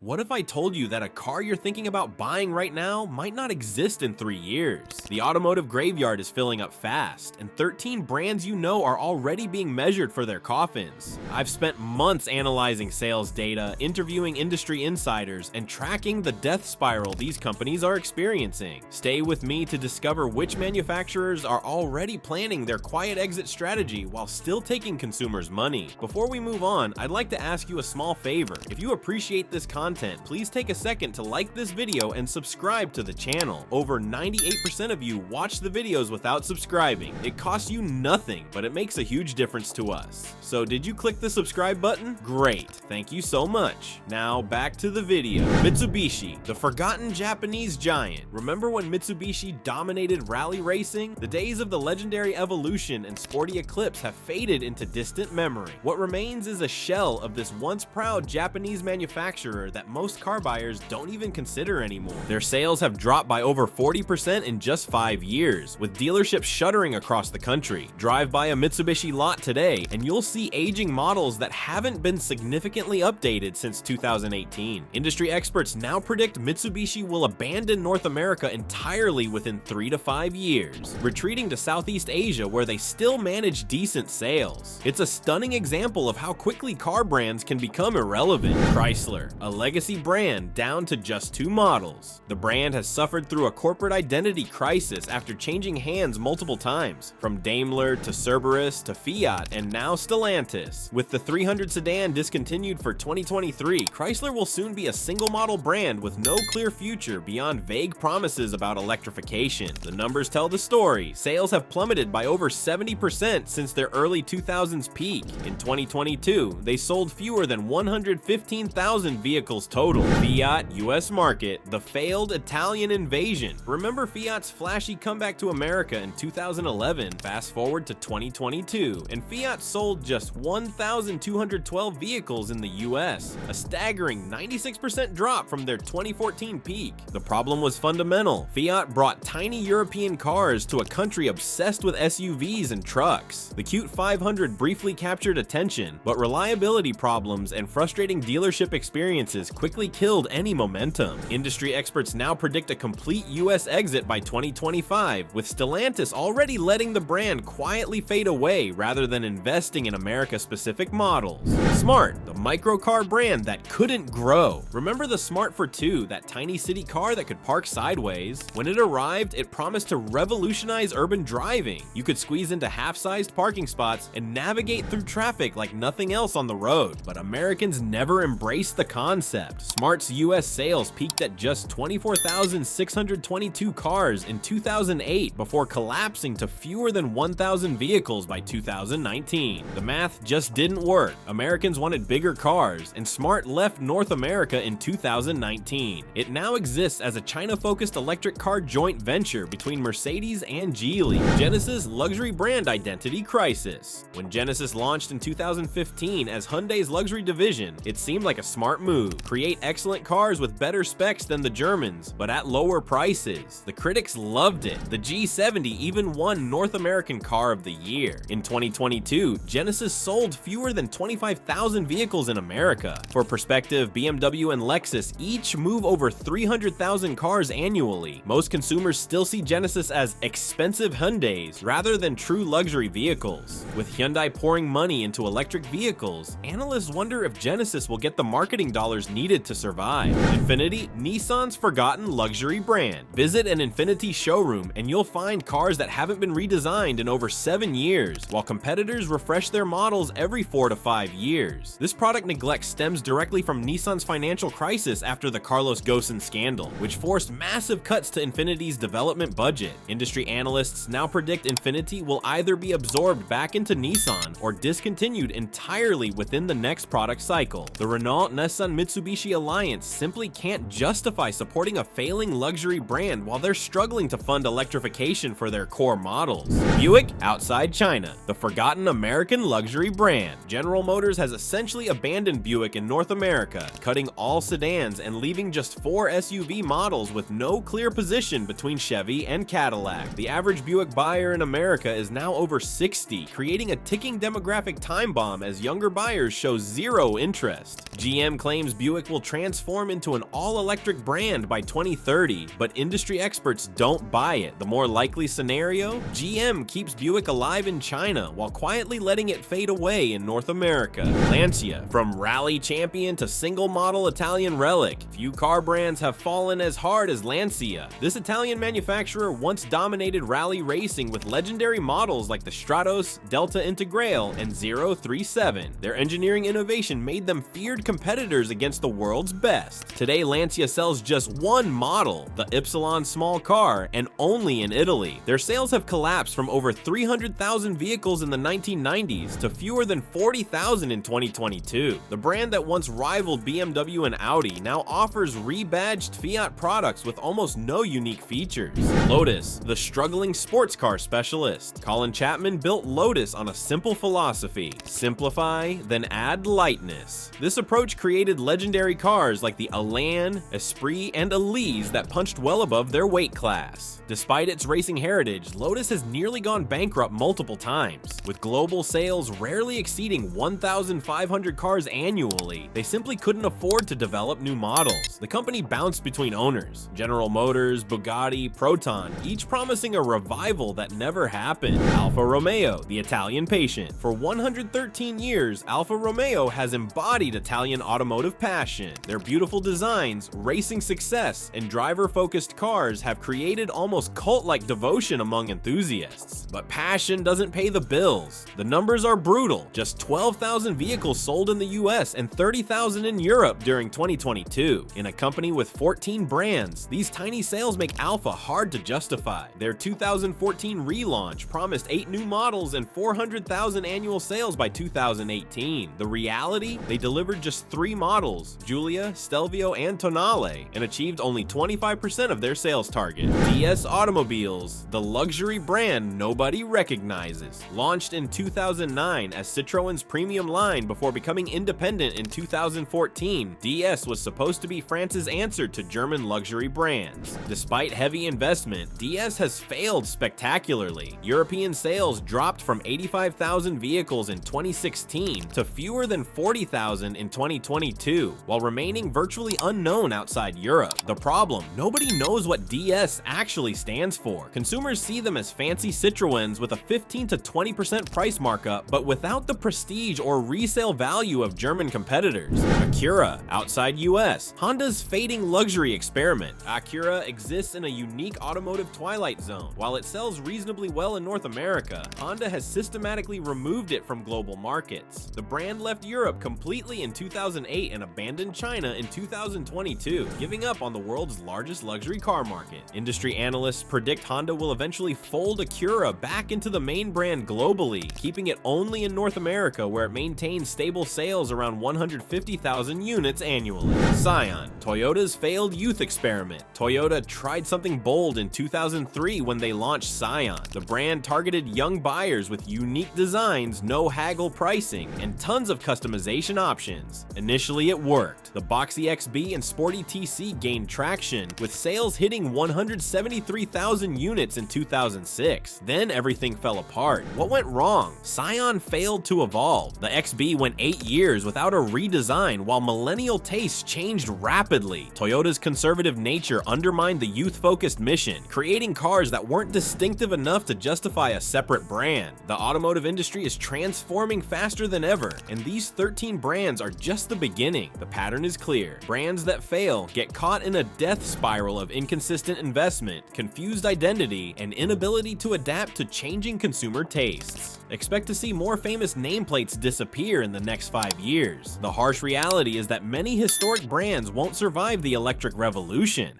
What if I told you that a car you're thinking about buying right now might not exist in 3 years? The automotive graveyard is filling up fast, and 13 brands you know are already being measured for their coffins. I've spent months analyzing sales data, interviewing industry insiders, and tracking the death spiral these companies are experiencing. Stay with me to discover which manufacturers are already planning their quiet exit strategy while still taking consumers' money. Before we move on, I'd like to ask you a small favor. If you appreciate this content, please take a second to like this video and subscribe to the channel. Over 98% of you watch the videos without subscribing. It costs you nothing, but it makes a huge difference to us. So did you click the subscribe button? Great, thank you so much. Now back to the video. Mitsubishi, the forgotten Japanese giant. Remember when Mitsubishi dominated rally racing? The days of the legendary Evolution and sporty Eclipse have faded into distant memory. What remains is a shell of this once proud Japanese manufacturer that most car buyers don't even consider anymore. Their sales have dropped by over 40% in just 5 years, with dealerships shuttering across the country. Drive by a Mitsubishi lot today, and you'll see aging models that haven't been significantly updated since 2018. Industry experts now predict Mitsubishi will abandon North America entirely within 3 to 5 years, retreating to Southeast Asia where they still manage decent sales. It's a stunning example of how quickly car brands can become irrelevant. Chrysler, a legacy brand down to just 2 models. The brand has suffered through a corporate identity crisis after changing hands multiple times, from Daimler to Cerberus to Fiat and now Stellantis. With the 300 sedan discontinued for 2023, Chrysler will soon be a single model brand with no clear future beyond vague promises about electrification. The numbers tell the story. Sales have plummeted by over 70% since their early 2000s peak. In 2022, they sold fewer than 115,000 vehicles total. Fiat, US market, the failed Italian invasion. Remember Fiat's flashy comeback to America in 2011? Fast forward to 2022, and Fiat sold just 1,212 vehicles in the US, a staggering 96% drop from their 2014 peak. The problem was fundamental. Fiat brought tiny European cars to a country obsessed with SUVs and trucks. The cute 500 briefly captured attention, but reliability problems and frustrating dealership experiences quickly killed any momentum. Industry experts now predict a complete US exit by 2025, with Stellantis already letting the brand quietly fade away rather than investing in America-specific models. Smart, the microcar brand that couldn't grow. Remember the Smart for 2, that tiny city car that could park sideways? When it arrived, it promised to revolutionize urban driving. You could squeeze into half-sized parking spots and navigate through traffic like nothing else on the road. But Americans never embraced the concept. Smart's US sales peaked at just 24,622 cars in 2008 before collapsing to fewer than 1,000 vehicles by 2019. The math just didn't work. Americans wanted bigger cars, and Smart left North America in 2019. It now exists as a China-focused electric car joint venture between Mercedes and Geely. Genesis luxury brand identity crisis. When Genesis launched in 2015 as Hyundai's luxury division, it seemed like a smart move. Create excellent cars with better specs than the Germans, but at lower prices. The critics loved it. The G70 even won North American Car of the Year. In 2022, Genesis sold fewer than 25,000 vehicles in America. For perspective, BMW and Lexus each move over 300,000 cars annually. Most consumers still see Genesis as expensive Hyundais rather than true luxury vehicles. With Hyundai pouring money into electric vehicles, analysts wonder if Genesis will get the marketing dollars needed to survive. Infiniti, Nissan's forgotten luxury brand. Visit an Infiniti showroom and you'll find cars that haven't been redesigned in over 7 years, while competitors refresh their models every 4 to 5 years. This product neglect stems directly from Nissan's financial crisis after the Carlos Ghosn scandal, which forced massive cuts to Infiniti's development budget. Industry analysts now predict Infiniti will either be absorbed back into Nissan or discontinued entirely within the next product cycle. The Renault-Nissan-Mitsubishi alliance simply can't justify supporting a failing luxury brand while they're struggling to fund electrification for their core models. Buick, outside China, the forgotten American luxury brand. General Motors has essentially abandoned Buick in North America, cutting all sedans and leaving just 4 SUV models with no clear position between Chevy and Cadillac. The average Buick buyer in America is now over 60, creating a ticking demographic time bomb as younger buyers show zero interest. GM claims Buick Buick will transform into an all-electric brand by 2030, but industry experts don't buy it. The more likely scenario? GM keeps Buick alive in China while quietly letting it fade away in North America. Lancia, from rally champion to single-model Italian relic, few car brands have fallen as hard as Lancia. This Italian manufacturer once dominated rally racing with legendary models like the Stratos, Delta Integrale, and 037. Their engineering innovation made them feared competitors against the world's best. Today, Lancia sells just one model, the Ypsilon small car, and only in Italy. Their sales have collapsed from over 300,000 vehicles in the 1990s to fewer than 40,000 in 2022. The brand that once rivaled BMW and Audi now offers rebadged Fiat products with almost no unique features. Lotus, the struggling sports car specialist. Colin Chapman built Lotus on a simple philosophy: simplify, then add lightness. This approach created legendary cars like the Elan, Esprit, and Elise that punched well above their weight class. Despite its racing heritage, Lotus has nearly gone bankrupt multiple times. With global sales rarely exceeding 1,500 cars annually, they simply couldn't afford to develop new models. The company bounced between owners, General Motors, Bugatti, Proton, each promising a revival that never happened. Alfa Romeo, the Italian patient. For 113 years, Alfa Romeo has embodied Italian automotive passion. Their beautiful designs, racing success, and driver-focused cars have created almost cult-like devotion among enthusiasts. But passion doesn't pay the bills. The numbers are brutal. Just 12,000 vehicles sold in the US and 30,000 in Europe during 2022. In a company with 14 brands, these tiny sales make Alfa hard to justify. Their 2014 relaunch promised 8 new models and 400,000 annual sales by 2018. The reality? They delivered just 3 models, Giulia, Stelvio, and Tonale, and achieved only 25% of their sales target. DS Automobiles, the luxury brand nobody recognizes. Launched in 2009 as Citroen's premium line before becoming independent in 2014, DS was supposed to be France's answer to German luxury brands. Despite heavy investment, DS has failed spectacularly. European sales dropped from 85,000 vehicles in 2016 to fewer than 40,000 in 2022, while remaining virtually unknown outside Europe. The problem? Nobody knows what DS actually stands for. Consumers see them as fancy Citroens with a 15 to 20% price markup, but without the prestige or resale value of German competitors. Acura, outside US. Honda's fading luxury experiment. Acura exists in a unique automotive twilight zone. While it sells reasonably well in North America, Honda has systematically removed it from global markets. The brand left Europe completely in 2008 and abandoned China in 2022, giving up on the world's largest luxury car market. Industry analysts predict Honda will eventually fold Acura back into the main brand globally, keeping it only in North America, where it maintains stable sales around 150,000 units annually. Scion, Toyota's failed youth experiment. Toyota tried something bold in 2003 when they launched Scion. The brand targeted young buyers with unique designs, no haggle pricing, and tons of customization options. Initially, it worked. The boxy XB and sporty TC gained traction, with sales hitting 173,000 units in 2006. Then everything fell apart. What went wrong? Scion failed to evolve. The XB went 8 years without a redesign, while millennial tastes changed rapidly. Toyota's conservative nature undermined the youth-focused mission, creating cars that weren't distinctive enough to justify a separate brand. The automotive industry is transforming faster than ever, and these 13 brands are just the beginning. The pattern is clear. Brands that fail get caught in a death spiral of inconsistent investment, confused identity, and inability to adapt to changing consumer tastes. Expect to see more famous nameplates disappear in the next 5 years. The harsh reality is that many historic brands won't survive the electric revolution.